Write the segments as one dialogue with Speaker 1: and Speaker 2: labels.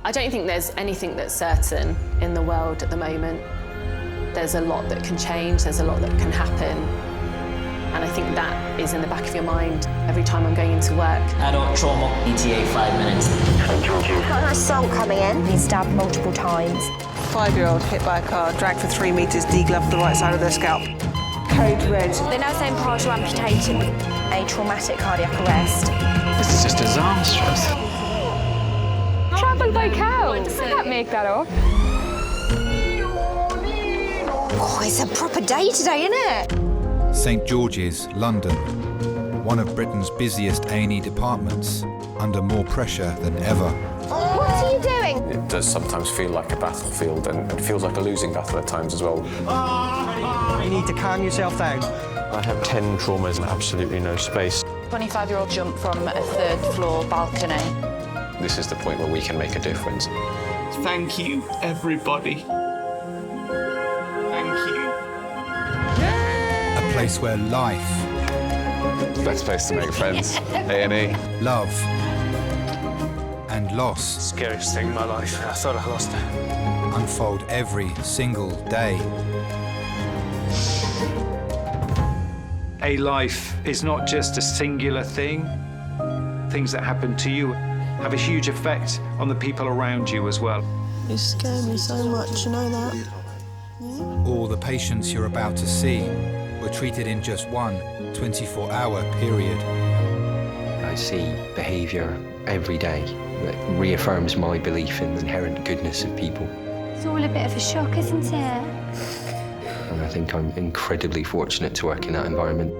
Speaker 1: I don't think there's anything that's certain in the world at the moment. There's a lot that can change, there's a lot that can happen. And I think that is in the back of your mind every time I'm going into work.
Speaker 2: Adult trauma, ETA 5 minutes.
Speaker 3: Got an assault coming in. He's stabbed multiple times.
Speaker 4: 5-year-old hit by a car, dragged for 3 metres, degloved the right side of their scalp. Code red.
Speaker 3: They're now saying partial amputation with a traumatic cardiac arrest.
Speaker 5: This is just disastrous.
Speaker 6: Travel by cow. I can't make that up.
Speaker 3: Oh, it's a proper day today, isn't it?
Speaker 7: St George's, London, one of Britain's busiest A&E departments, under more pressure than ever.
Speaker 3: What are you doing?
Speaker 8: It does sometimes feel like a battlefield, and it feels like a losing battle at times as well.
Speaker 4: You need to calm yourself down.
Speaker 8: I have 10 traumas and absolutely no space.
Speaker 9: 25-year-old jump from a 3rd floor balcony.
Speaker 8: This is the point where we can make a difference.
Speaker 5: Thank you, everybody. Thank you.
Speaker 7: A place where life,
Speaker 8: Best place to make friends, A&E.
Speaker 7: love, and loss
Speaker 5: Scariest thing in my life. I thought I lost it.
Speaker 7: unfold every single day.
Speaker 10: A life is not just a singular thing. Things that happen to you have a huge effect on the people around you as well.
Speaker 4: You scare me so much, you know that?
Speaker 7: All the patients you're about to see were treated in just one 24-hour period.
Speaker 11: I see behaviour every day that reaffirms my belief in the inherent goodness of people.
Speaker 3: It's all a bit of a shock, isn't it?
Speaker 11: And I think I'm incredibly fortunate to work in that environment.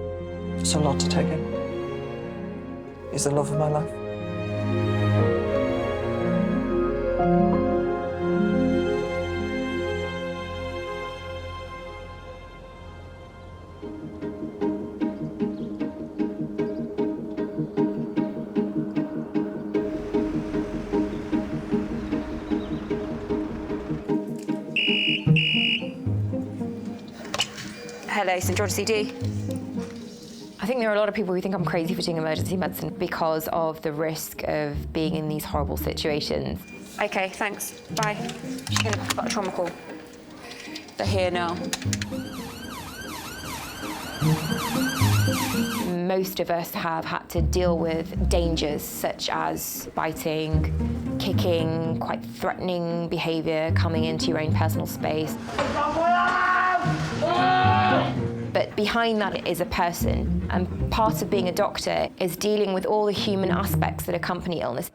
Speaker 4: It's a lot to take in. He's the love of my life.
Speaker 9: Hello, St George's CD. I think there are a lot of people who think I'm crazy for doing emergency medicine because of the risk of being in these horrible situations. OK, thanks. Bye. I've got a trauma call. They're here now. Most of us have had to deal with dangers such as biting, kicking, quite threatening behaviour, coming into your own personal space. But behind that is a person, and part of being a doctor is dealing with all the human aspects that accompany illness.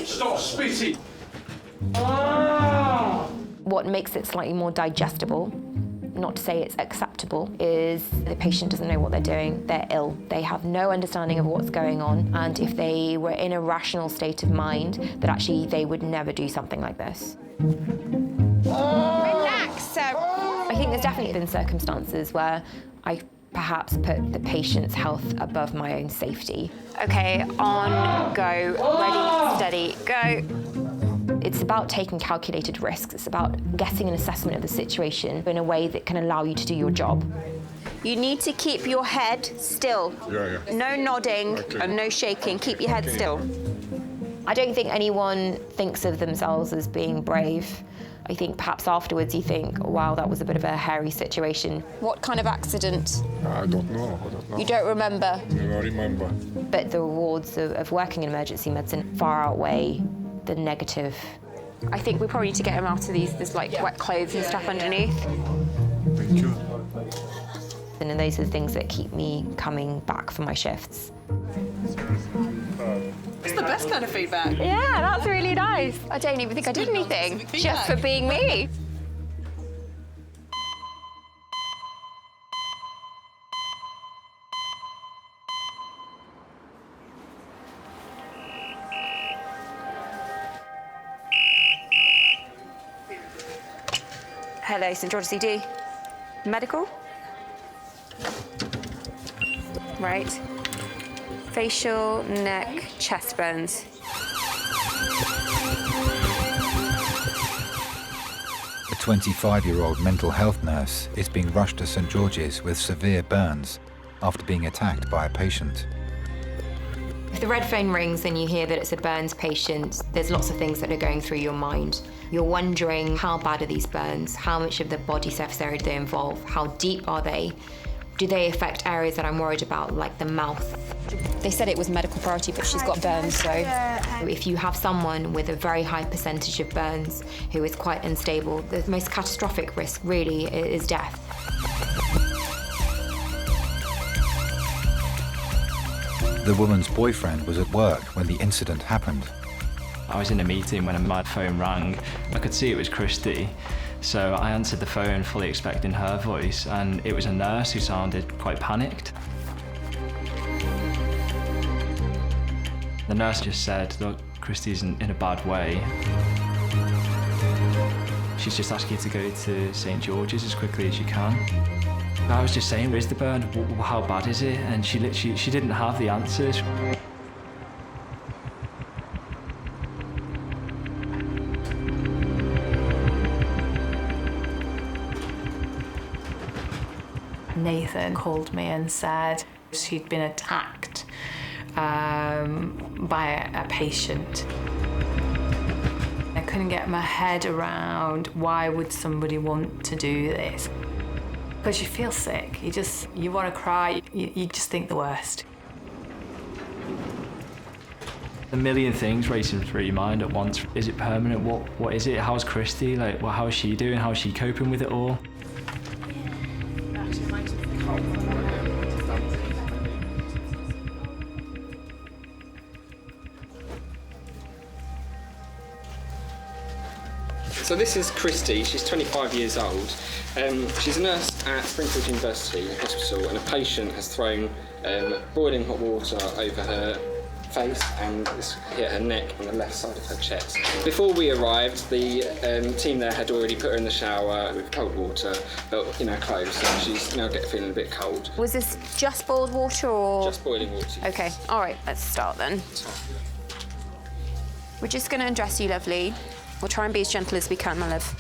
Speaker 5: Stop spitting!
Speaker 9: What makes it slightly more digestible, not to say it's acceptable, is the patient doesn't know what they're doing. They're ill. They have no understanding of what's going on, and if they were in a rational state of mind, that actually they would never do something like this.
Speaker 3: Relax.
Speaker 9: I think there's definitely been circumstances where I perhaps put the patient's health above my own safety. OK, on, go, ready, steady, go. It's about taking calculated risks. It's about getting an assessment of the situation in a way that can allow you to do your job. You need to keep your head still. No nodding and no shaking. Keep your head still. I don't think anyone thinks of themselves as being brave. I think perhaps afterwards you think, wow, that was a bit of a hairy situation. What kind of accident?
Speaker 12: I don't know.
Speaker 9: You don't remember?
Speaker 12: No, I remember.
Speaker 9: But the rewards of working in emergency medicine far outweigh the negative. I think we probably need to get him out of there's like wet clothes and stuff underneath.
Speaker 12: Thank you.
Speaker 9: And those are the things that keep me coming back for my shifts.
Speaker 4: It's the best kind of feedback.
Speaker 9: Yeah, that's really nice. I don't even think I did anything, just for being me. Hello, St George's CD. Medical? Right. Facial, neck, chest burns.
Speaker 7: A 25-year-old mental health nurse is being rushed to St George's with severe burns after being attacked by a patient.
Speaker 9: the red phone rings and you hear that it's a burns patient, there's lots of things that are going through your mind. You're wondering, how bad are these burns? How much of the body surface area do they involve? How deep are they? Do they affect areas that I'm worried about, like the mouth?
Speaker 3: They said it was medical priority, but she's got burns, so...
Speaker 9: If you have someone with a very high percentage of burns who is quite unstable, the most catastrophic risk really is death.
Speaker 7: The woman's boyfriend was at work when the incident happened.
Speaker 13: I was in a meeting when my phone rang. I could see it was Christy, so I answered the phone fully expecting her voice, and it was a nurse who sounded quite panicked. The nurse just said, look, Christy's in a bad way. She's just asking you to go to St. George's as quickly as you can. I was just saying, where's the burn? How bad is it? And she didn't have the answers.
Speaker 14: Nathan called me and said she'd been attacked by a patient. I couldn't get my head around why would somebody want to do this. Because you feel sick, you want to cry, you just think the worst.
Speaker 13: A million things racing through your mind at once. Is it permanent? What is it? How's Christy? Like, how is she doing? How is she coping with it all?
Speaker 15: So this is Christy, she's 25 years old. She's a nurse at Springfield University Hospital, and a patient has thrown boiling hot water over her face and it's hit her neck on the left side of her chest. Before we arrived, the team there had already put her in the shower with cold water, but closed, so she's now feeling a bit cold.
Speaker 3: Was this just boiled water or...?
Speaker 15: Just boiling water.
Speaker 3: OK, all right, let's start then. We're just going to undress you, lovely. We'll try and be as gentle as we can, my love.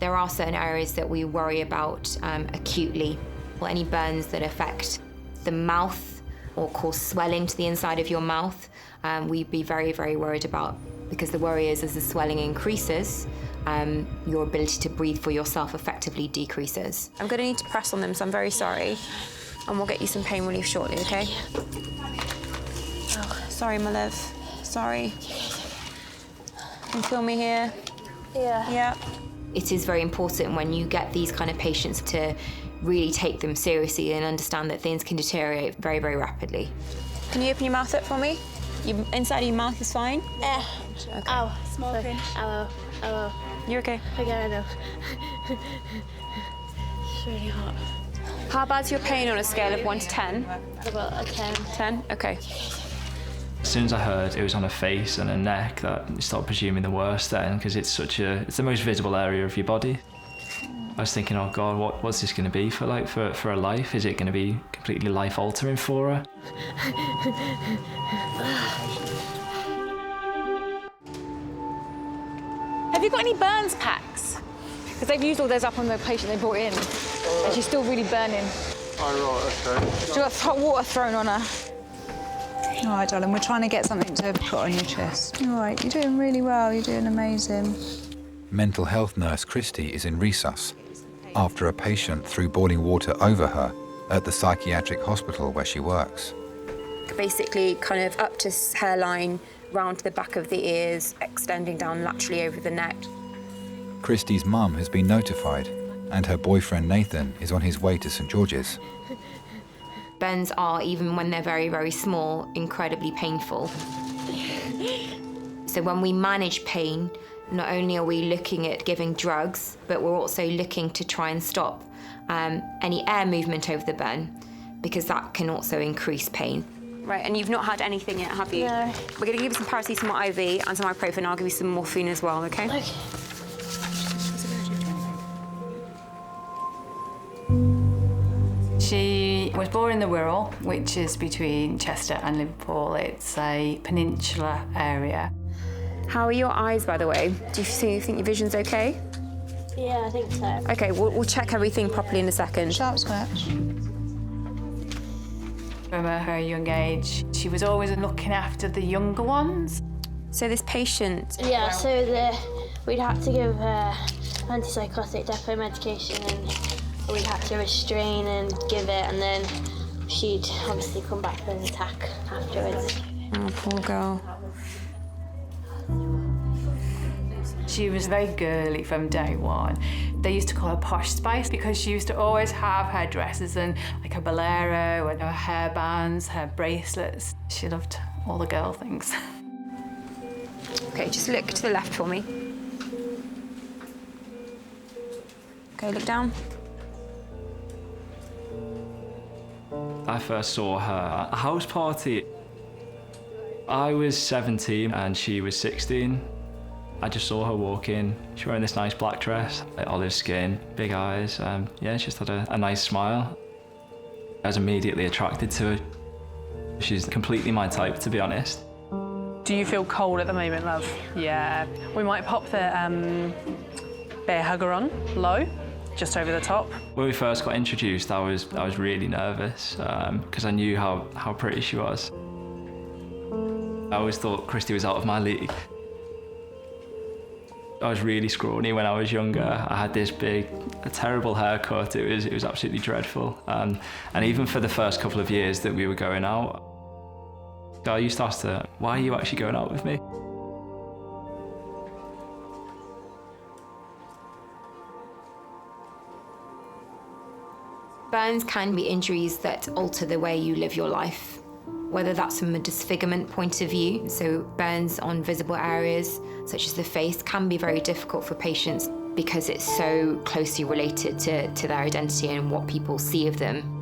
Speaker 9: There are certain areas that we worry about acutely. Or any burns that affect the mouth or cause swelling to the inside of your mouth, we'd be very, very worried about, because the worry is as the swelling increases, your ability to breathe for yourself effectively decreases.
Speaker 3: I'm going to need to press on them, so I'm very sorry. And we'll get you some pain relief shortly, OK? Oh, sorry, my love. Sorry. Can you feel me here? Yeah. Yeah.
Speaker 9: It is very important when you get these kind of patients to really take them seriously and understand that things can deteriorate very, very rapidly.
Speaker 3: Can you open your mouth up for me? Inside of your mouth is fine?
Speaker 16: Yeah.
Speaker 3: Okay.
Speaker 16: Ow, small pinch. Ow, ow.
Speaker 3: You're OK?
Speaker 16: Okay, I know. It's really hot.
Speaker 3: How bad's your pain on a scale of 1 to 10?
Speaker 16: About a 10.
Speaker 3: 10? OK.
Speaker 13: As soon as I heard it was on her face and her neck, that I started presuming the worst then, because it's the most visible area of your body. I was thinking, oh God, what's this going to be for her life? Is it going to be completely life-altering for her?
Speaker 6: Have you got any burns packs? Because they've used all those up on the patient they brought in, and she's still really burning.
Speaker 12: Oh, right, OK.
Speaker 6: She got hot water thrown on her.
Speaker 4: All right, darling, we're trying to get something to put on your chest. All right, you're doing really well, you're doing amazing.
Speaker 7: Mental health nurse Christy is in resus after a patient threw boiling water over her at the psychiatric hospital where she works.
Speaker 3: Basically, kind of up to hairline, round to the back of the ears, extending down laterally over the neck.
Speaker 7: Christy's mum has been notified, and her boyfriend Nathan is on his way to St. George's.
Speaker 9: Burns are, even when they're very, very small, incredibly painful. So when we manage pain, not only are we looking at giving drugs, but we're also looking to try and stop any air movement over the burn, because that can also increase pain.
Speaker 3: Right, and you've not had anything yet, have you?
Speaker 16: No.
Speaker 3: We're going to give you some paracetamol IV and some ibuprofen, and I'll give you some morphine as well, OK?
Speaker 16: OK.
Speaker 14: She was born in the Wirral, which is between Chester and Liverpool. It's a peninsula area.
Speaker 3: How are your eyes, by the way? Do you think your vision's OK?
Speaker 16: Yeah, I think so.
Speaker 3: OK, we'll check everything properly in a second.
Speaker 4: Sharp scratch.
Speaker 14: From her young age, she was always looking after the younger ones.
Speaker 3: So this patient...
Speaker 16: Yeah, so we'd have to give her antipsychotic depot medication and we'd have to restrain and give it, and then she'd obviously come back with an attack afterwards.
Speaker 3: Oh, poor girl.
Speaker 14: She was very girly from day one. They used to call her Posh Spice because she used to always have her dresses and like her bolero and her hairbands, her bracelets. She loved all the girl things.
Speaker 3: Okay, just look to the left for me. Okay, look down.
Speaker 13: I first saw her at a house party. I was 17 and she was 16. I just saw her walk in. She was wearing this nice black dress, like olive skin, big eyes. Yeah, she just had a nice smile. I was immediately attracted to her. She's completely my type, to be honest.
Speaker 17: Do you feel cold at the moment, love? Yeah. We might pop the bear hugger on low, just over the top.
Speaker 13: When we first got introduced, I was really nervous because I knew how pretty she was. I always thought Christy was out of my league. I was really scrawny when I was younger. I had this big, terrible haircut. It was absolutely dreadful. And even for the first couple of years that we were going out, I used to ask her, why are you actually going out with me?
Speaker 9: Burns can be injuries that alter the way you live your life, whether that's from a disfigurement point of view. So burns on visible areas, such as the face, can be very difficult for patients because it's so closely related to their identity and what people see of them.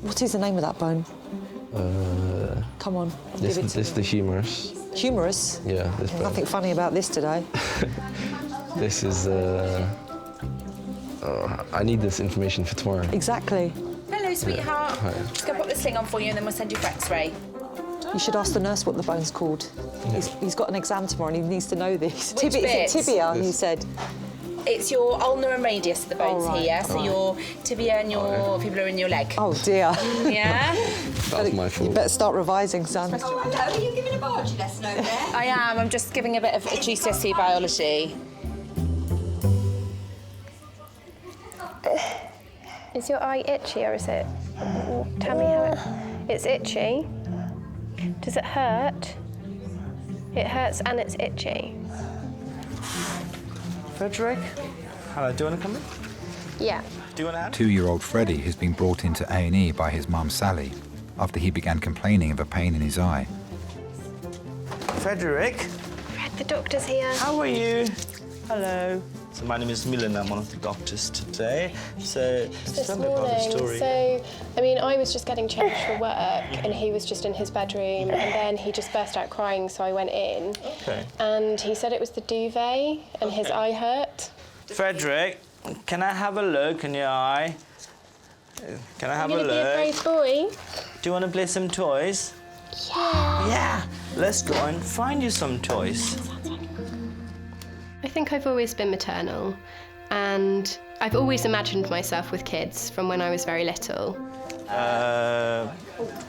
Speaker 18: What is the name of that bone? Come on,
Speaker 19: this is the humerus.
Speaker 18: Humerus?
Speaker 19: Yeah, this bone.
Speaker 18: Nothing funny about this today.
Speaker 19: This is... I need this information for tomorrow.
Speaker 18: Exactly.
Speaker 20: Hello, sweetheart.
Speaker 19: Hi.
Speaker 20: Just gonna put this thing on for you and then we'll send you for X-ray.
Speaker 18: You should ask the nurse what the bone's called.
Speaker 19: Yeah.
Speaker 18: He's got an exam tomorrow and he needs to know this.
Speaker 20: Which
Speaker 18: Is
Speaker 20: bit?
Speaker 18: it tibia, he said?
Speaker 20: It's your ulnar and radius of the bones here, so your tibia and your fibula in your leg.
Speaker 18: Oh dear.
Speaker 20: Yeah?
Speaker 19: That's my fault.
Speaker 18: You better start revising, son.
Speaker 20: Oh, hello, are you giving a biology lesson over there? I am, I'm just giving a bit of GCSE biology.
Speaker 21: Is your eye itchy or is it? Tell me how it's itchy. Does it hurt? It hurts and it's itchy.
Speaker 22: Frederick? Hello, do you want to come in?
Speaker 21: Yeah.
Speaker 22: Do you want to add?
Speaker 7: 2-year-old Freddie has been brought into A&E by his mum Sally after he began complaining of a pain in his eye.
Speaker 22: Frederick?
Speaker 21: Fred, the doctor's here.
Speaker 22: How are you? Hello. So my name is Milan, I'm one of the doctors today. So tell me about the story.
Speaker 21: So, I mean, I was just getting changed for work and he was just in his bedroom and then he just burst out crying, so I went in.
Speaker 22: Okay.
Speaker 21: And he said it was the duvet and his eye hurt.
Speaker 22: Frederick, can I have a look in your eye? Can I have a look?
Speaker 21: You're gonna be a brave boy.
Speaker 22: Do you want to play some toys?
Speaker 21: Yeah.
Speaker 22: Yeah. Let's go and find you some toys.
Speaker 21: I think I've always been maternal and I've always imagined myself with kids from when I was very little.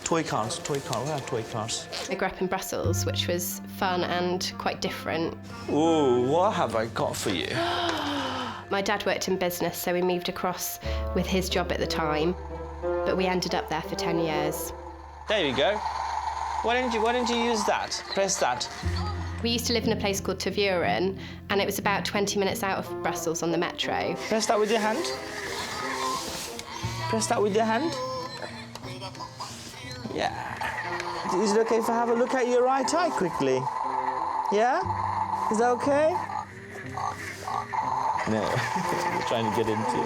Speaker 22: Toy cars, we have toy cars.
Speaker 21: I grew up in Brussels, which was fun and quite different.
Speaker 22: Ooh, what have I got for you?
Speaker 21: My dad worked in business, so we moved across with his job at the time, but we ended up there for 10 years.
Speaker 22: There you go. Why don't you use that? Press that.
Speaker 21: We used to live in a place called Tervuren, and it was about 20 minutes out of Brussels on the metro.
Speaker 22: Press that with your hand. Press that with your hand. Yeah. Is it okay if I have a look at your right eye quickly? Yeah? Is that okay? No, we're trying to get into.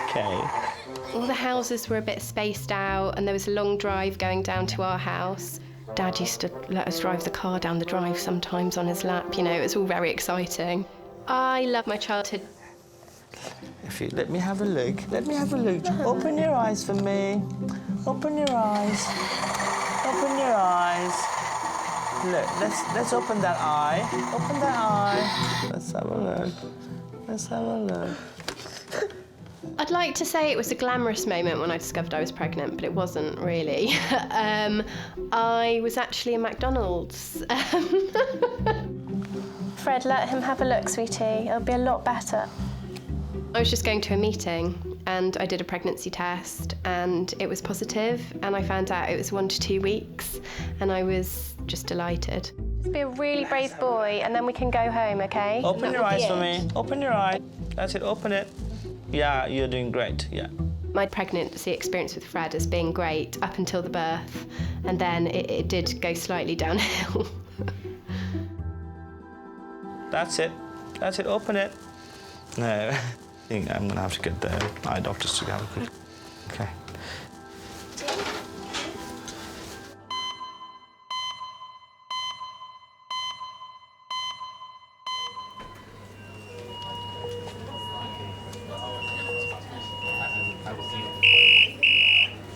Speaker 22: Okay.
Speaker 21: All the houses were a bit spaced out, and there was a long drive going down to our house. Dad used to let us drive the car down the drive sometimes on his lap, you know, it was all very exciting. I love my childhood.
Speaker 22: If you let me have a look, Open your eyes for me. Open your eyes. Open your eyes. Look, let's open that eye. Open that eye. Let's have a look. Let's have a look.
Speaker 21: I'd like to say it was a glamorous moment when I discovered I was pregnant, but it wasn't really. I was actually in McDonald's. Fred, let him have a look, sweetie. It'll be a lot better. I was just going to a meeting and I did a pregnancy test and it was positive, and I found out it was 1 to 2 weeks, and I was just delighted. Just be a really brave boy and then we can go home, okay?
Speaker 22: Open your eyes for me. Open your eye. That's it, open it. Yeah, you're doing great, yeah.
Speaker 21: My pregnancy experience with Fred has been great up until the birth, and then it did go slightly downhill.
Speaker 22: That's it, open it. No, I think I'm gonna have to get the eye doctors to have a quick. Okay.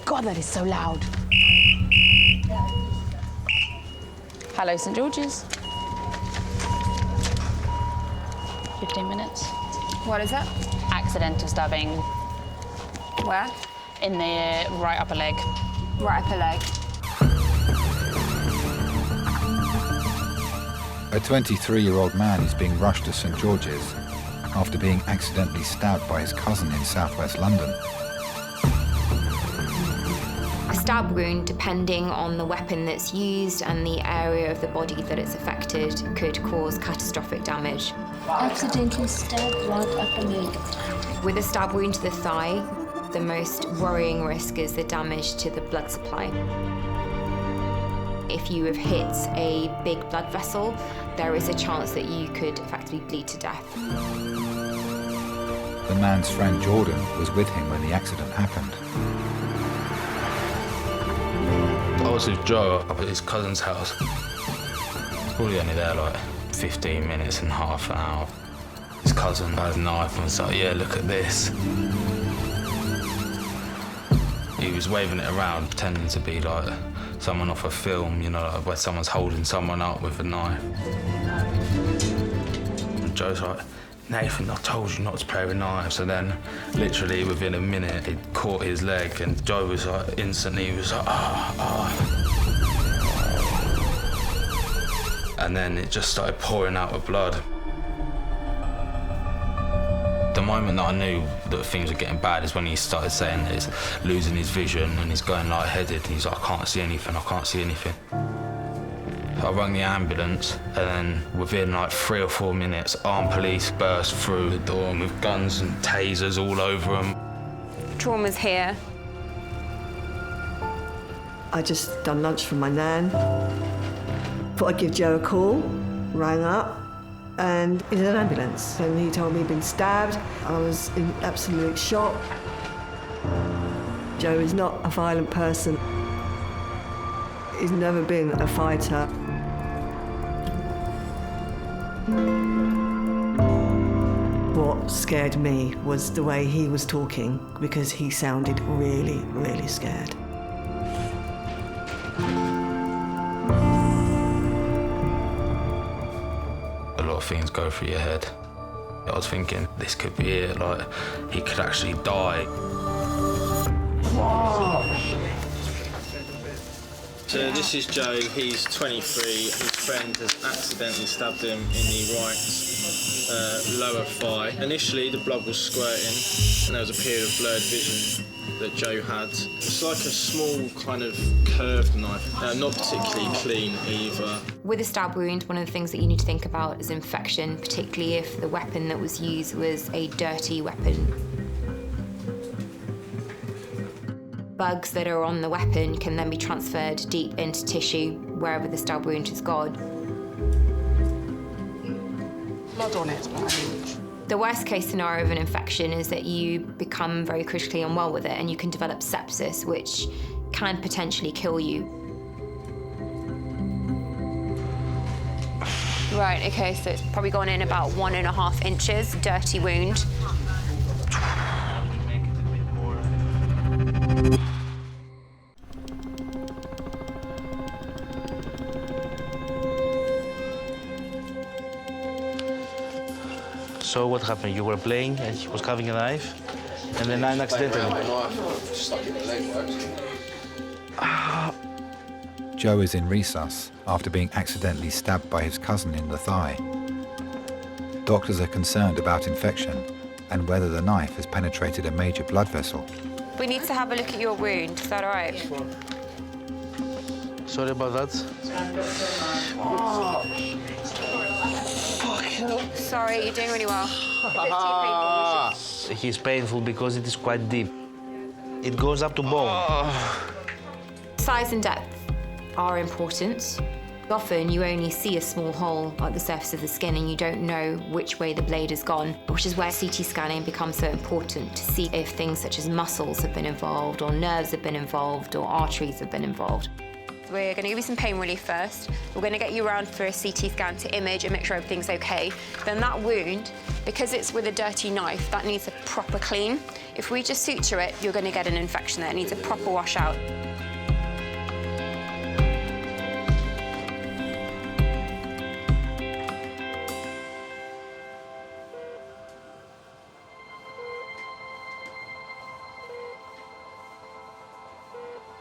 Speaker 20: God, that is so loud. Hello, St George's. 15 minutes.
Speaker 3: What is that?
Speaker 20: Accidental stabbing.
Speaker 3: Where?
Speaker 20: In the right upper leg.
Speaker 3: Right upper leg.
Speaker 7: A 23-year-old man is being rushed to St George's after being accidentally stabbed by his cousin in southwest London.
Speaker 3: A stab wound, depending on the weapon that's used and the area of the body that it's affected, could cause catastrophic damage.
Speaker 16: Accidental stab right upper leg.
Speaker 3: With a stab wound to the thigh, the most worrying risk is the damage to the blood supply. If you have hit a big blood vessel, there is a chance that you could effectively bleed to death.
Speaker 7: The man's friend Jordan was with him when the accident happened.
Speaker 1: I was with Joe up at his cousin's house. Probably only there like 15 minutes and half an hour. His cousin had a knife and was like, yeah, look at this. He was waving it around, pretending to be like someone off a film, you know, like where someone's holding someone up with a knife. And Joe's like, Nathan, I told you not to play with knives. And then, literally within a minute, he caught his leg, and Joe was like, instantly, he was like, And then it just started pouring out with blood. The moment that I knew that things were getting bad is when he started saying that he's losing his vision and he's going lightheaded, and he's like, I can't see anything, I can't see anything. I rang the ambulance, and then within like 3 or 4 minutes, armed police burst through the door with guns and tasers all over them.
Speaker 3: Trauma's here.
Speaker 2: I just done lunch for my nan. Thought I'd give Joe a call, rang up, and in an ambulance. And he told me he'd been stabbed. I was in absolute shock. Joe is not a violent person. He's never been a fighter. What scared me was the way he was talking, because he sounded really, really scared.
Speaker 1: A lot of things go through your head. I was thinking, this could be it, like, he could actually die.
Speaker 22: So this is Joe, he's 23, his friend has accidentally stabbed him in the right lower thigh. Initially the blood was squirting and there was a period of blurred vision that Joe had. It's like a small kind of curved knife, not particularly clean either.
Speaker 3: With a stab wound, one of the things that you need to think about is infection, particularly if the weapon that was used was a dirty weapon. Bugs that are on the weapon can then be transferred deep into tissue wherever the stab wound has gone.
Speaker 20: Blood on it.
Speaker 3: The worst case scenario of an infection is that you become very critically unwell with it and you can develop sepsis, which can potentially kill you. Right, okay, so it's probably gone in about 1.5 inches, dirty wound.
Speaker 8: So what happened? You were playing and he was having a knife, and then I accidentally.
Speaker 7: Joe is in resus after being accidentally stabbed by his cousin in the thigh. Doctors are concerned about infection and whether the knife has penetrated a major blood vessel.
Speaker 9: We need to have a look at your wound. Is that all right?
Speaker 8: Sorry about that.
Speaker 9: Sorry, you're doing really well.
Speaker 8: He's painful because it is quite deep. It goes up to bone.
Speaker 3: Size and depth are important. Often you only see a small hole at the surface of the skin and you don't know which way the blade has gone, which is where CT scanning becomes so important to see if things such as muscles have been involved or nerves have been involved or arteries have been involved.
Speaker 9: We're going to give you some pain relief first. We're going to get you around for a CT scan to image and make sure everything's okay. Then that wound, because it's with a dirty knife, that needs a proper clean. If we just suture it, you're going to get an infection there. It needs a proper wash out.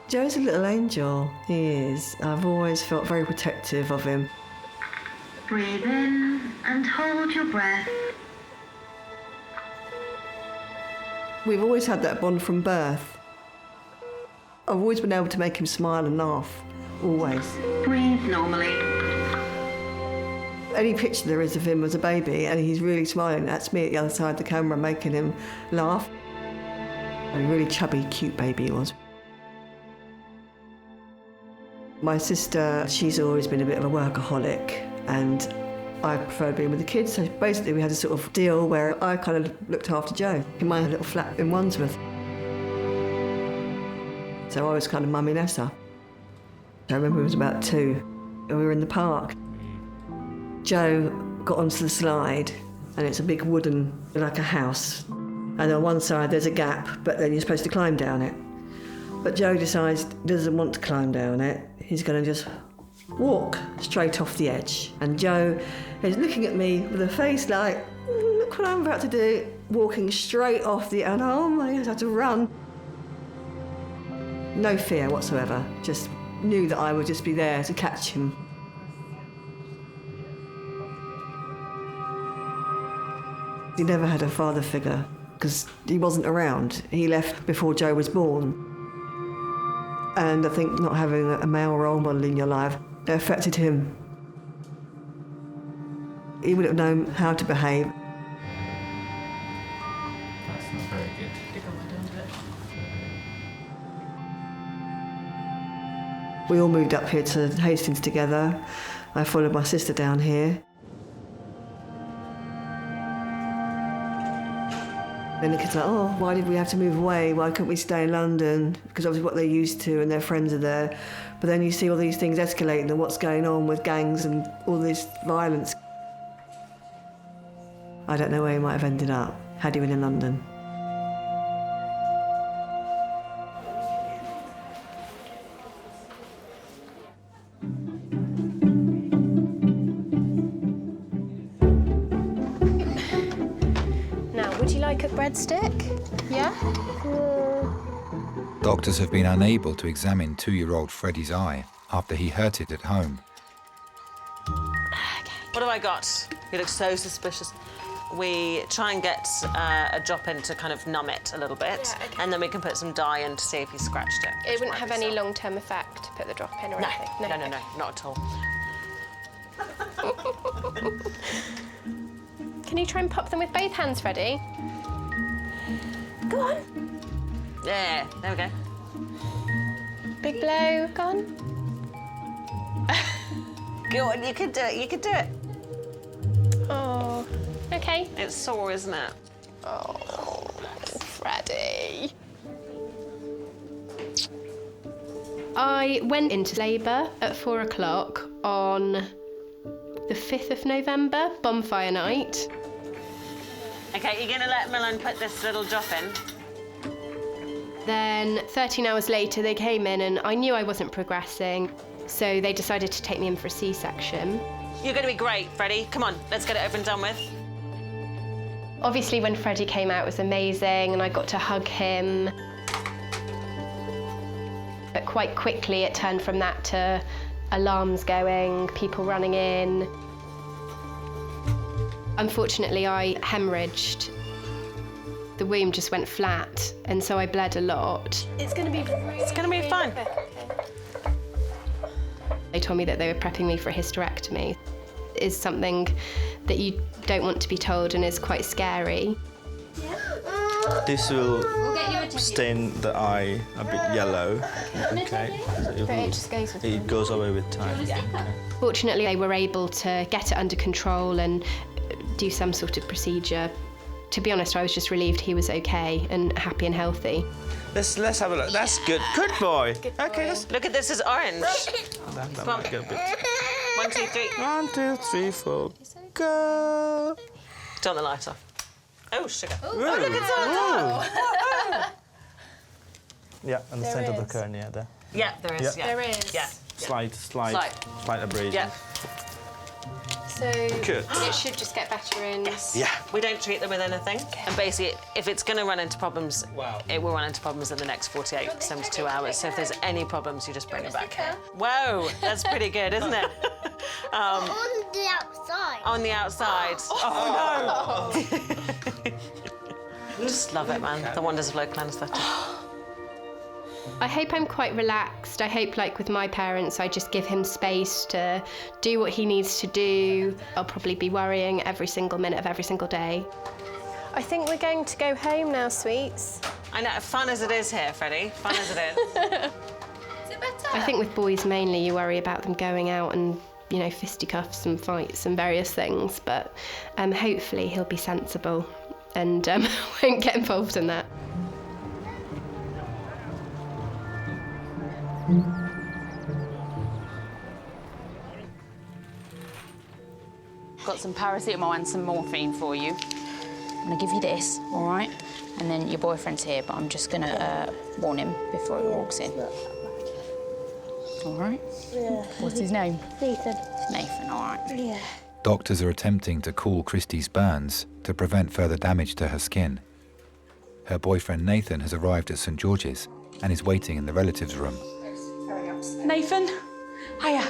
Speaker 2: Joe's a little angel, he is. I've always felt very protective of him.
Speaker 10: Breathe in and hold your breath.
Speaker 2: We've always had that bond from birth. I've always been able to make him smile and laugh, always.
Speaker 10: Breathe normally.
Speaker 2: Any picture there is of him as a baby and he's really smiling, that's me at the other side of the camera making him laugh. A really chubby, cute baby he was. My sister, she's always been a bit of a workaholic and I prefer being with the kids, so basically we had a sort of deal where I kind of looked after Joe in my little flat in Wandsworth. So I was kind of mummy Nessa. I remember it was about 2 and we were in the park. Joe got onto the slide and it's a big wooden, like a house. And on one side there's a gap, but then you're supposed to climb down it. But Joe decides he doesn't want to climb down it. He's going to just walk straight off the edge. And Joe is looking at me with a face like, look what I'm about to do. Walking straight off the, and oh my God, I had to run. No fear whatsoever. Just knew that I would just be there to catch him. He never had a father figure because he wasn't around. He left before Joe was born. And I think not having a male role model in your life affected him. He would have known how to behave.
Speaker 13: That's not very good.
Speaker 2: We all moved up here to Hastings together. I followed my sister down here. Then the kids are like, oh, why did we have to move away? Why couldn't we stay in London? Because obviously what they're used to and their friends are there. But then you see all these things escalating and what's going on with gangs and all this violence. I don't know where he might have ended up had he been in London.
Speaker 21: Would you like a breadstick? Yeah?
Speaker 7: Doctors have been unable to examine 2-year-old Freddie's eye after he hurt it at home.
Speaker 23: What have I got? You look so suspicious. We try and get a drop in to kind of numb it a little bit,
Speaker 21: Yeah, okay.
Speaker 23: and then we can put some dye in to see if he scratched it.
Speaker 21: It wouldn't have any long-term effect to put the drop in or anything?
Speaker 23: No, not at all.
Speaker 21: Can you try and pop them with both hands, Freddie? Go on.
Speaker 23: Yeah, there we go.
Speaker 21: Big blow, go on.
Speaker 23: Go on, you can do it, you can do it.
Speaker 21: Oh, okay.
Speaker 23: It's sore, isn't it?
Speaker 21: Oh, Freddie. I went into labour at 4 o'clock on the 5th of November, bonfire night.
Speaker 23: Okay, you're gonna let Milan put this little drop in?
Speaker 21: Then 13 hours later they came in and I knew I wasn't progressing, so they decided to take me in for a C-section.
Speaker 23: You're gonna be great, Freddie. Come on, let's get it over and done with.
Speaker 21: Obviously, when Freddie came out, it was amazing, and I got to hug him. But quite quickly, it turned from that to alarms going, people running in. Unfortunately, I hemorrhaged. The womb just went flat, and so I bled a lot.
Speaker 23: It's going to be fine.
Speaker 21: They told me that they were prepping me for a hysterectomy. It's something that you don't want to be told and is quite scary.
Speaker 5: This will stain the eye a bit yellow. Okay. It goes away with time. Okay.
Speaker 21: Fortunately, they were able to get it under control and do some sort of procedure. To be honest, I was just relieved he was okay and happy and healthy.
Speaker 5: Let's have a look. That's good. Good boy. Okay.
Speaker 23: Look at this, is orange.
Speaker 5: That might go a bit.
Speaker 23: 1, 2, 3.
Speaker 5: 1, 2, 3, 4. Go.
Speaker 23: Turn the light off. Oh, sugar.
Speaker 5: Ooh.
Speaker 23: Oh, look, it's on top.
Speaker 5: Yeah, and the centre of the cornea there.
Speaker 23: Yeah, there is.
Speaker 5: Yeah.
Speaker 23: There is. Yeah.
Speaker 5: Slight abrasion.
Speaker 23: Yeah.
Speaker 21: So
Speaker 5: Good.
Speaker 21: it should just get better in.
Speaker 5: Yeah.
Speaker 23: We don't treat them with anything. And basically, if it's going to run into problems, it will run into problems in the next 48, 72 hours. So if there's any problems, you just bring it back here. Whoa, that's pretty good, isn't it?
Speaker 16: On the outside.
Speaker 23: On the outside. Oh, no. Just love it, man. The wonders of local anaesthetic.
Speaker 21: I hope I'm quite relaxed. I hope, like with my parents, I just give him space to do what he needs to do. I'll probably be worrying every single minute of every single day. I think we're going to go home now, sweets.
Speaker 23: I know, fun as it is here, Freddie. Fun as it is.
Speaker 21: I think with boys mainly, you worry about them going out and, you know, fisticuffs and fights and various things. But hopefully he'll be sensible and won't get involved in that.
Speaker 11: Got some paracetamol and some morphine for you. I'm gonna give you this, all right? And then your boyfriend's here, but I'm just gonna warn him before he walks in. All right?
Speaker 16: Yeah.
Speaker 11: What's his name?
Speaker 16: Nathan.
Speaker 11: Nathan, all right.
Speaker 16: Yeah.
Speaker 7: Doctors are attempting to cool Christie's burns to prevent further damage to her skin. Her boyfriend Nathan has arrived at St George's and is waiting in the relatives' room.
Speaker 11: Nathan, hiya.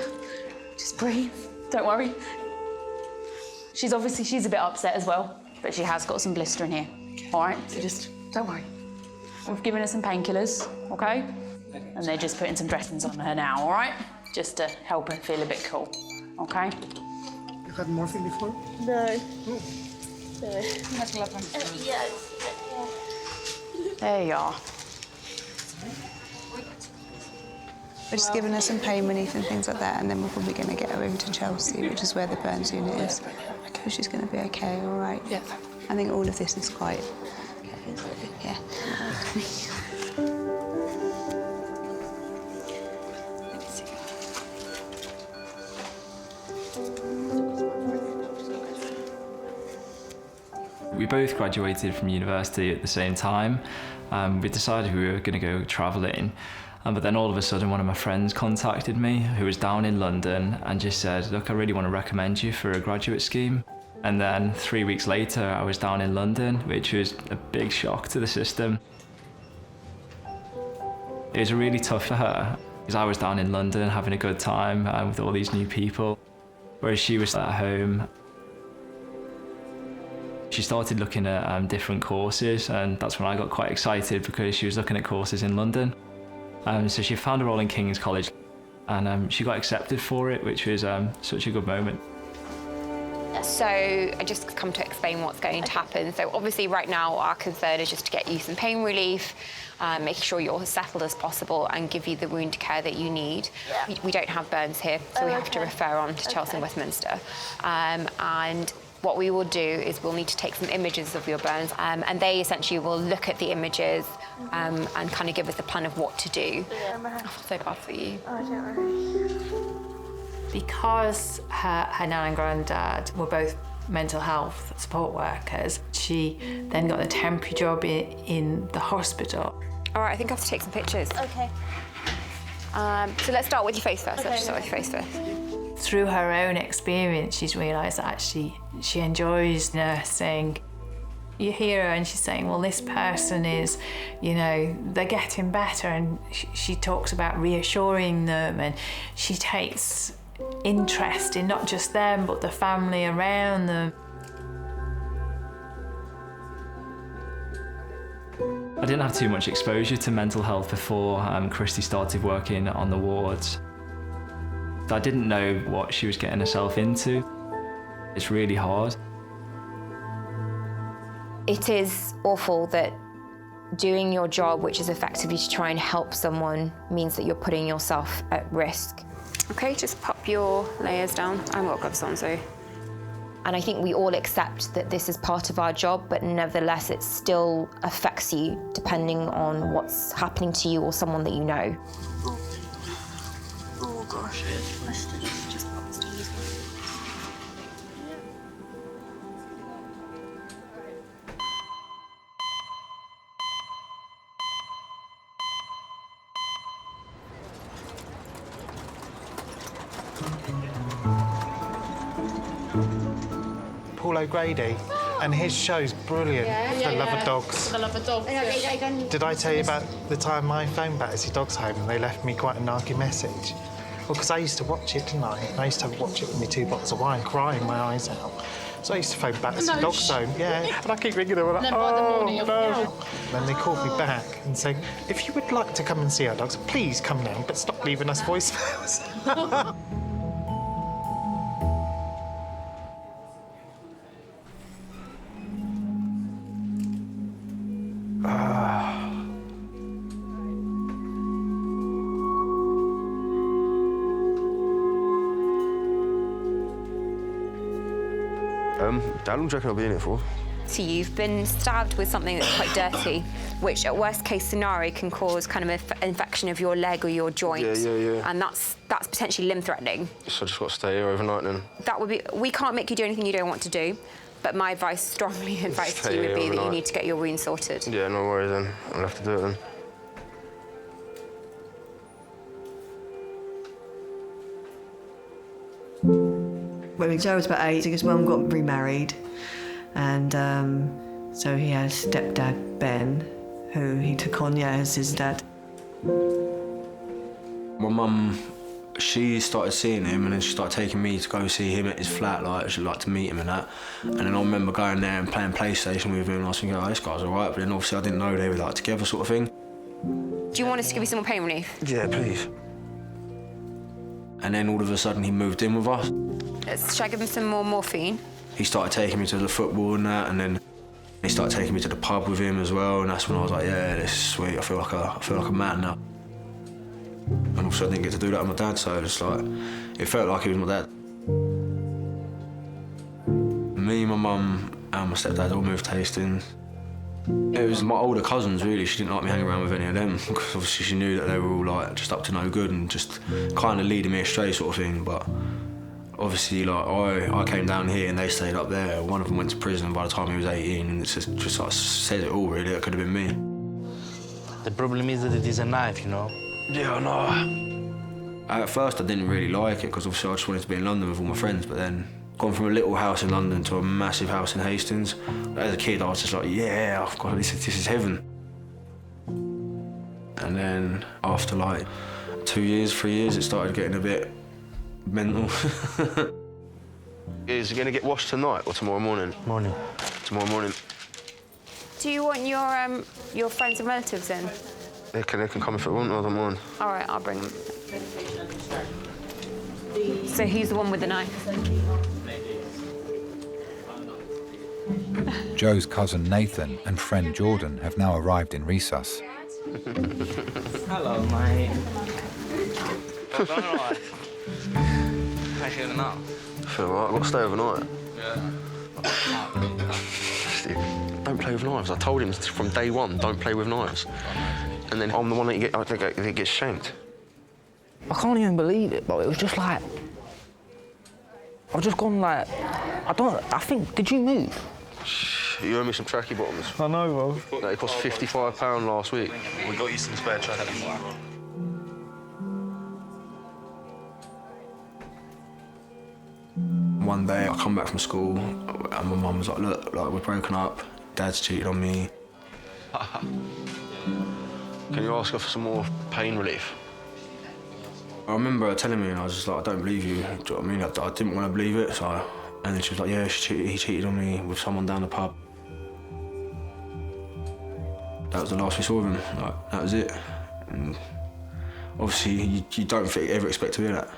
Speaker 11: Just breathe, don't worry. She's a bit upset as well, but she has got some blister in here. All right, so just don't worry. We've given her some painkillers, okay? And they're just putting some dressings on her now, all right? Just to help her feel a bit cool, okay?
Speaker 12: You had morphine before?
Speaker 16: No.
Speaker 12: Oh.
Speaker 16: No.
Speaker 11: That's lovely.
Speaker 16: Yeah.
Speaker 11: There you are.
Speaker 4: We're just giving her some pain relief and things like that, and then we're probably going to get her over to Chelsea, which is where the burns unit is. So she's going to be okay, all right? Yeah. I think all of this is quite... Yeah.
Speaker 13: We both graduated from university at the same time. We decided we were going to go travelling. But then all of a sudden, one of my friends contacted me who was down in London and just said, look, I really want to recommend you for a graduate scheme. And then 3 weeks later, I was down in London, which was a big shock to the system. It was really tough for her because I was down in London having a good time with all these new people, whereas she was at home. She started looking at different courses, and that's when I got quite excited because she was looking at courses in London. So she found a role in King's College and she got accepted for it, which was such a good moment.
Speaker 9: So I just come to explain what's going to happen. So obviously right now our concern is just to get you some pain relief, make sure you're as settled as possible and give you the wound care that you need. Yeah. We don't have burns here, so we have to refer on to Chelsea and Westminster. And what we will do is we'll need to take some images of your burns, and they essentially will look at the images and kind of give us a plan of what to do.
Speaker 16: Yeah.
Speaker 9: I feel so bad for you.
Speaker 16: Oh, don't worry.
Speaker 14: Because her nan and granddad were both mental health support workers, she then got a temporary job in the hospital.
Speaker 9: All right, I think I have to take some pictures.
Speaker 16: Okay.
Speaker 9: So let's start with your face first.
Speaker 16: Okay.
Speaker 9: Let's start with your face first.
Speaker 14: Through her own experience, she's realised that actually she enjoys nursing. You hear her and she's saying, well, this person is, you know, they're getting better, and she talks about reassuring them, and she takes interest in not just them but the family around them.
Speaker 13: I didn't have too much exposure to mental health before Christy started working on the wards. I didn't know what she was getting herself into. It's really hard.
Speaker 9: It is awful that doing your job, which is effectively to try and help someone, means that you're putting yourself at risk.
Speaker 6: Okay, just pop your layers down. I have got gloves on, so.
Speaker 9: And I think we all accept that this is part of our job, but nevertheless, it still affects you depending on what's happening to you or someone that you know.
Speaker 6: Oh gosh, just pop this down.
Speaker 12: Paul O'Grady, and his show's brilliant. The Love of Dogs.
Speaker 11: The Love of Dogs.
Speaker 12: Did I tell you about the time my phone battersea dog's home and they left me quite a narky message? Well, because I used to watch it, didn't I? And I used to watch it with me 2 bottles of wine, crying my eyes out. So I used to phone battersea dog's home, yeah. And I keep ringing them, like,
Speaker 11: And then by the morning,
Speaker 12: oh, no. Then they called me back and saying, if you would like to come and see our dogs, please come now, but stop leaving us voicemails.
Speaker 19: How long do you reckon I'll be in it for?
Speaker 6: So you've been stabbed with something that's quite dirty, which at worst case scenario can cause kind of an infection of your leg or your joint.
Speaker 19: Yeah.
Speaker 6: And that's potentially limb threatening.
Speaker 19: So I just got to stay here overnight then?
Speaker 6: That would be, we can't make you do anything you don't want to do, but my advice, strongly advice to you would be that you need to get your wound sorted.
Speaker 19: Yeah, no worries then. I'll have to do it then.
Speaker 2: When Joe was about 8, his mum got remarried, and so he had stepdad Ben, who he took on, as his dad.
Speaker 1: My mum, she started seeing him, and then she started taking me to go see him at his flat, like she'd like to meet him and that. And then I remember going there and playing PlayStation with him, and I was thinking, oh, this guy's all right, but then obviously I didn't know they were like together sort of thing.
Speaker 6: Do you want us to give you some more pain relief?
Speaker 19: Yeah, please.
Speaker 1: And then all of a sudden he moved in with us.
Speaker 6: Shall I give him some more morphine?
Speaker 1: He started taking me to the football and that, and then he started taking me to the pub with him as well, and that's when I was like, yeah, this is sweet, I feel like a man now. And also I didn't get to do that with my dad, so it's like, it felt like he was my dad. Me, my mum and my stepdad all moved to Hastings. It was my older cousins, really. She didn't like me hanging around with any of them, because obviously she knew that they were all like just up to no good and just kind of leading me astray sort of thing. But obviously, like, I came down here and they stayed up there. One of them went to prison by the time he was 18, and it just like said it all, really. It could have been me.
Speaker 8: The problem is that it is a knife, you know?
Speaker 1: Yeah, I know. At first, I didn't really like it, because obviously I just wanted to be in London with all my friends, but then gone from a little house in London to a massive house in Hastings. As a kid, I was just like, yeah, I've got this is heaven. And then after like 2 years, 3 years, it started getting a bit mental.
Speaker 19: Is it going to get washed tonight or tomorrow morning?
Speaker 8: Morning.
Speaker 19: Tomorrow morning.
Speaker 6: Do you want your friends and relatives in?
Speaker 19: They can come if they want, I don't mind.
Speaker 6: All right, I'll bring them. So who's the one with the knife?
Speaker 7: Joe's cousin Nathan and friend Jordan have now arrived in resus.
Speaker 8: Hello, mate. How's it going, alright? How you feeling now?
Speaker 19: I feel alright, I've got to stay overnight.
Speaker 8: Yeah.
Speaker 19: Steve, don't play with knives. I told him from day one, don't play with knives. And then I'm the one that gets shanked.
Speaker 15: I can't even believe it, but it was just like, I've just gone like, I think, did you move?
Speaker 19: You owe me some tracky bottoms.
Speaker 15: I know, bro.
Speaker 19: They cost £55 last week.
Speaker 8: We got you some spare trackies.
Speaker 1: One day I come back from school and my mum was like, look, like, we're broken up.
Speaker 19: Dad's cheated on me. Can you ask her for some more pain relief? I remember her telling me, and I was just like, I don't believe you. Do you know what I mean? I didn't want to believe it, so... And then she was like, yeah, he cheated on me with someone down the pub. That was the last we saw of him. Like, that was it. And obviously, you don't ever expect to hear that.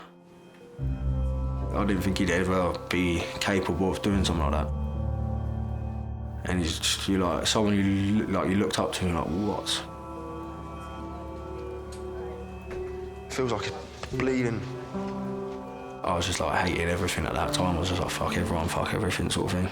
Speaker 19: I didn't think he'd ever be capable of doing something like that. And he's just, you're like, someone you looked up to, and you're like, what? Feels like it's bleeding. I was just like hating everything at that time. I was just like, fuck everyone, fuck everything sort of thing.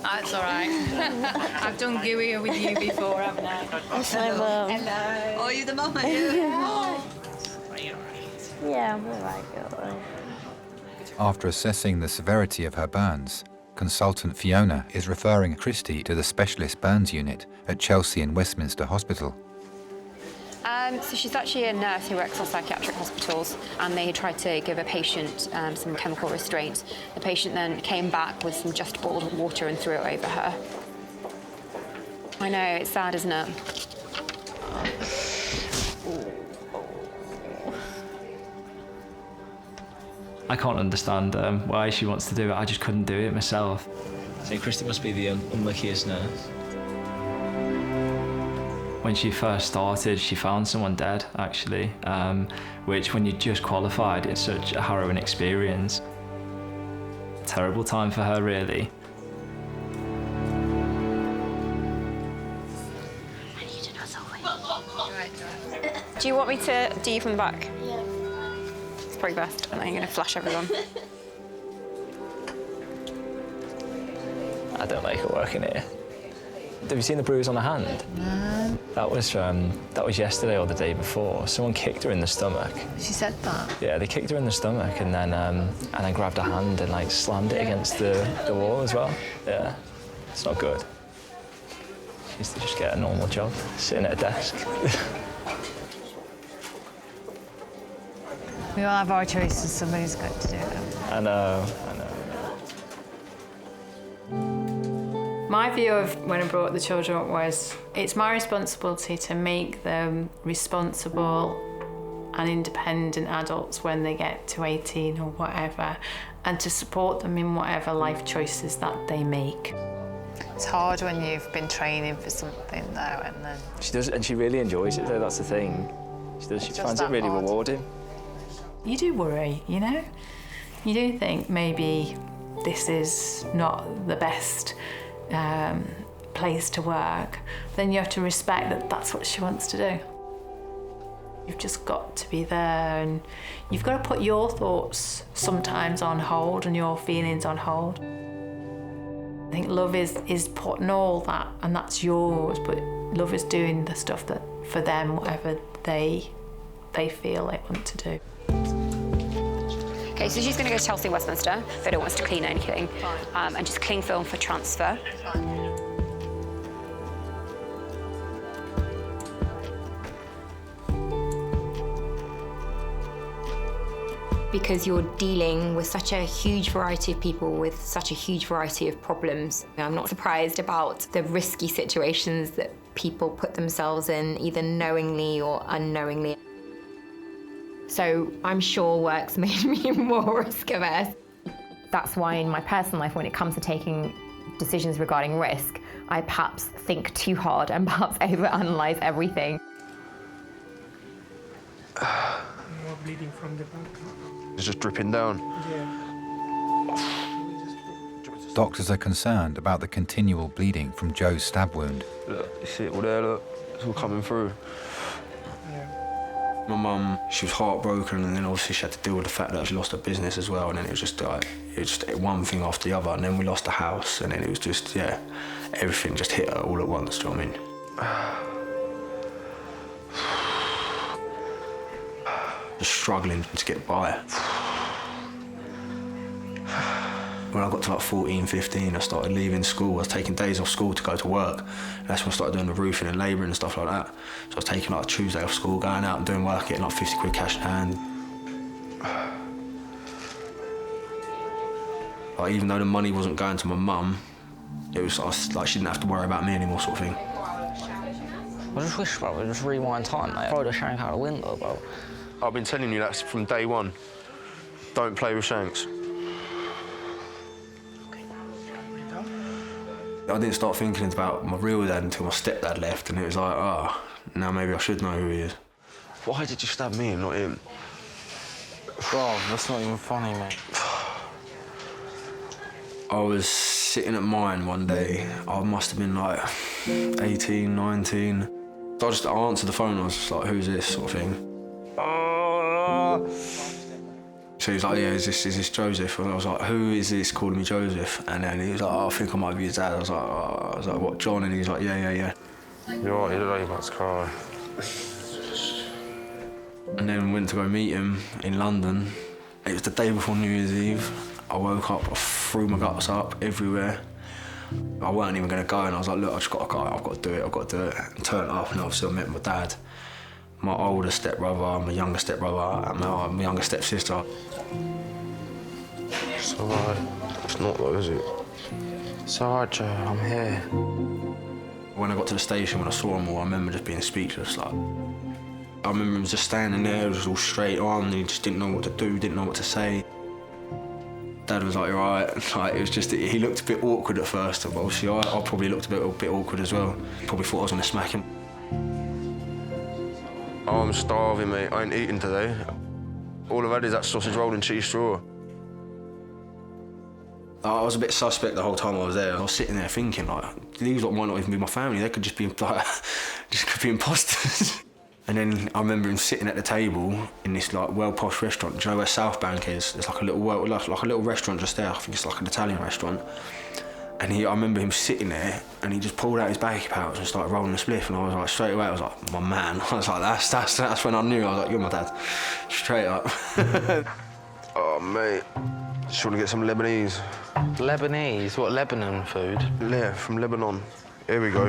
Speaker 11: That's all right. I've done gooey with you before, haven't I?
Speaker 16: That's my mum.
Speaker 11: Hello. Oh, you're the mum, are you?
Speaker 16: Yeah, I'm all right, girl.
Speaker 7: After assessing the severity of her burns, consultant Fiona is referring Christy to the specialist burns unit at Chelsea and Westminster Hospital.
Speaker 6: So she's actually a nurse who works on psychiatric hospitals, and they tried to give a patient some chemical restraint. The patient then came back with some just boiled water and threw it over her. I know, it's sad, isn't it?
Speaker 13: I can't understand why she wants to do it. I just couldn't do it myself.
Speaker 5: So Christy must be the unluckiest nurse.
Speaker 13: When she first started, she found someone dead, actually, which when you just qualified, it's such a harrowing experience. Terrible time for her, really.
Speaker 6: Do you want me to do you from the back?
Speaker 16: Yeah.
Speaker 6: It's probably best, and then you're going to flash everyone.
Speaker 5: I don't like her working here. Have you seen the bruise on her hand?
Speaker 14: No.
Speaker 5: That was yesterday or the day before. Someone kicked her in the stomach.
Speaker 14: She said that?
Speaker 5: Yeah, they kicked her in the stomach and then grabbed her hand and like slammed it against the wall as well. Yeah, it's not good. She needs to just get a normal job, sitting at a desk.
Speaker 14: We all have our choices, somebody's got to do it.
Speaker 5: I know.
Speaker 14: My view of when I brought the children up was, it's my responsibility to make them responsible and independent adults when they get to 18 or whatever, and to support them in whatever life choices that they make.
Speaker 17: It's hard when you've been training for something though, and then...
Speaker 5: She does, and she really enjoys it though, that's the thing. She does, she finds it really rewarding.
Speaker 14: You do worry, you know? You do think maybe this is not the best place to work. Then you have to respect that that's what she wants to do. You've just got to be there, and you've got to put your thoughts sometimes on hold and your feelings on hold. I think love is putting all that, and that's yours, but love is doing the stuff that for them, whatever they feel they want to do.
Speaker 6: Okay, so she's going to go to Chelsea and Westminster. They don't want us to clean anything. And just cling film for transfer. Because you're dealing with such a huge variety of people with such a huge variety of problems. I'm not surprised about the risky situations that people put themselves in, either knowingly or unknowingly. So I'm sure work's made me more risk-averse. That's why in my personal life, when it comes to taking decisions regarding risk, I perhaps think too hard and perhaps overanalyze everything.
Speaker 12: More bleeding from the back.
Speaker 19: It's just dripping down.
Speaker 7: Doctors are concerned about the continual bleeding from Joe's stab wound.
Speaker 19: Look, you see it all there, look. It's all coming through. My mum, she was heartbroken, and then obviously she had to deal with the fact that she lost her business as well, and then it was just like, one thing after the other, and then we lost the house, and then it was just, yeah, everything just hit her all at once, do you know what I mean? just struggling to get by. When I got to like 14, 15, I started leaving school. I was taking days off school to go to work. That's when I started doing the roofing and labouring and stuff like that. So I was taking like a Tuesday off school, going out and doing work, getting like 50 quid cash in hand. Like, even though the money wasn't going to my mum, it was like she didn't have to worry about me anymore, sort of thing.
Speaker 15: I just wish, bro, we just rewind time, mate. Throw the shank out the window, bro.
Speaker 19: I've been telling you that from day one. Don't play with shanks. I didn't start thinking about my real dad until my stepdad left, and it was like, oh, now maybe I should know who he is. Why did you stab me and not him?
Speaker 15: Bro, that's not even funny, mate.
Speaker 19: I was sitting at mine one day. I must have been like 18, 19. I just answered the phone. I was just like, who's this, sort of thing. Oh, no. So he was like, yeah, is this Joseph? And I was like, who is this calling me Joseph? And then he was like, oh, I think I might be his dad. I was like, what, John? And he was like, yeah. You're right, you're about to cry. And then went to go meet him in London. It was the day before New Year's Eve. I woke up, I threw my guts up everywhere. I weren't even going to go, and I was like, look, I've got to do it. And turned up, and obviously I met my dad, my older stepbrother, my younger stepbrother, and my younger stepsister. It's all right. It's not though, is it?
Speaker 15: It's all right, Joe, I'm here.
Speaker 19: When I got to the station, when I saw them all, I remember just being speechless. Like, I remember him just standing there, just all straight on, and he just didn't know what to do, didn't know what to say. Dad was like, you're right. Like, it was just, he looked a bit awkward at first, but obviously I probably looked a bit awkward as well. Probably thought I was going to smack him. Oh, I'm starving, mate. I ain't eating today. All I've had is that sausage roll and cheese straw. I was a bit suspect the whole time I was there. I was sitting there thinking, like, these lot might not even be my family. They could just be, like, imposters. And then I remember him sitting at the table in this like well-posh restaurant. Do you know where South Bank is? There's like a little restaurant just there. I think it's like an Italian restaurant. And I remember him sitting there, and he just pulled out his baggy pouch and started rolling a spliff. And I was like, straight away, I was like, my man. I was like, that's when I knew. I was like, you're my dad, straight up. Oh mate, just want to get some Lebanese.
Speaker 15: Lebanese? What, Lebanon food?
Speaker 19: Yeah, from Lebanon. Here we go.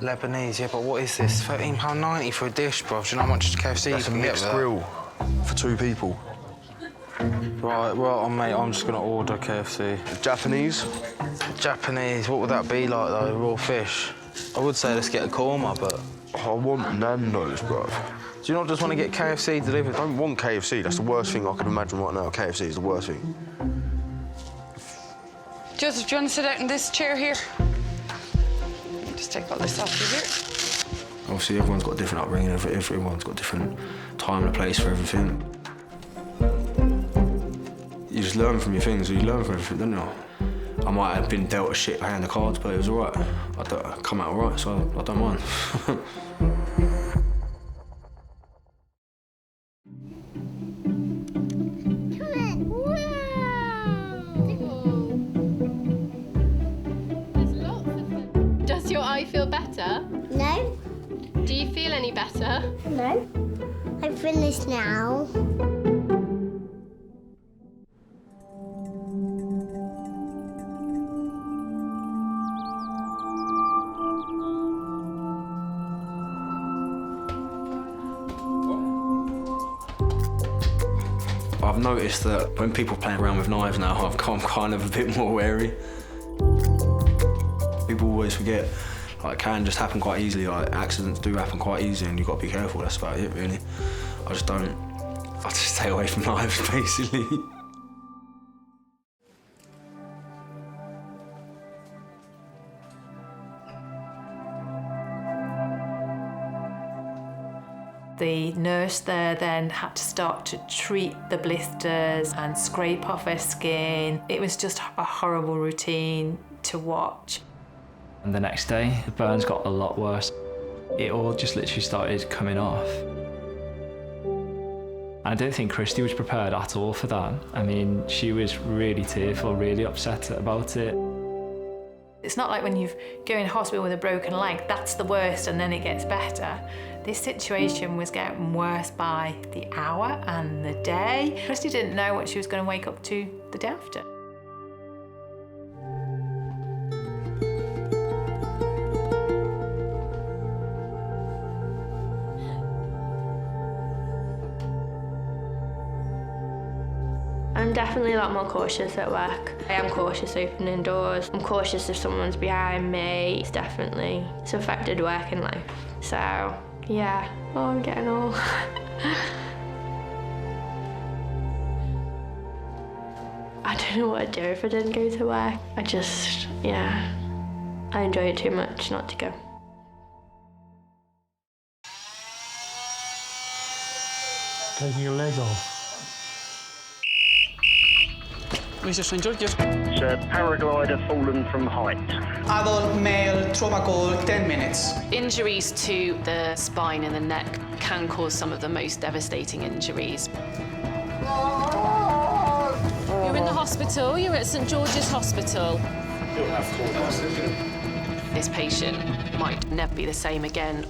Speaker 15: Lebanese, yeah, but what is this? £13.90 for a dish, bruv. Do you know how much KFC
Speaker 19: That's
Speaker 15: you can
Speaker 19: a
Speaker 15: get
Speaker 19: mixed
Speaker 15: there?
Speaker 19: grill for 2 people.
Speaker 15: Right, well, mate, I'm just going to order KFC.
Speaker 19: Japanese?
Speaker 15: Japanese, what would that be like, though? Raw fish? I would say let's get a korma, but...
Speaker 19: I want Nando's, bruv.
Speaker 15: Do you not just want to get KFC delivered?
Speaker 19: I don't want KFC. That's the worst thing I could imagine right now. KFC is the worst thing.
Speaker 11: Joseph, do you want to sit out in this chair here? Just take all this off you here.
Speaker 19: Obviously, everyone's got a different upbringing. Everyone's got a different time and a place for everything. You just learn from your things, or you learn from everything, don't you? I might have been dealt a shit hand of cards, but it was all right. I come out all right, so I don't mind.
Speaker 21: Does your eye feel better?
Speaker 16: No.
Speaker 21: Do you feel any better?
Speaker 16: No. I'm finished now.
Speaker 19: I've noticed that when people play around with knives now, I'm kind of a bit more wary. People always forget, like, it can just happen quite easily. Like, accidents do happen quite easily, and you've got to be careful. That's about it, really. I just stay away from knives, basically.
Speaker 14: The nurse there then had to start to treat the blisters and scrape off her skin. It was just a horrible routine to watch.
Speaker 13: And the next day, the burns got a lot worse. It all just literally started coming off. And I don't think Christy was prepared at all for that. I mean, she was really tearful, really upset about it.
Speaker 14: It's not like when you go in hospital with a broken leg, that's the worst and then it gets better. This situation was getting worse by the hour and the day. Christy didn't know what she was going to wake up to the day after.
Speaker 21: I'm definitely a lot more cautious at work. I am cautious opening doors. I'm cautious if someone's behind me. It's affected work and life. So, yeah. Oh, I'm getting old. I don't know what I'd do if I didn't go to work. I enjoy it too much not to go.
Speaker 12: Taking your leg off.
Speaker 18: Mr. St George's.
Speaker 20: It's a paraglider fallen from height.
Speaker 18: Adult male trauma call, 10 minutes.
Speaker 11: Injuries to the spine and the neck can cause some of the most devastating injuries.
Speaker 22: You're in the hospital, you're at St George's Hospital.
Speaker 11: This patient might never be the same again.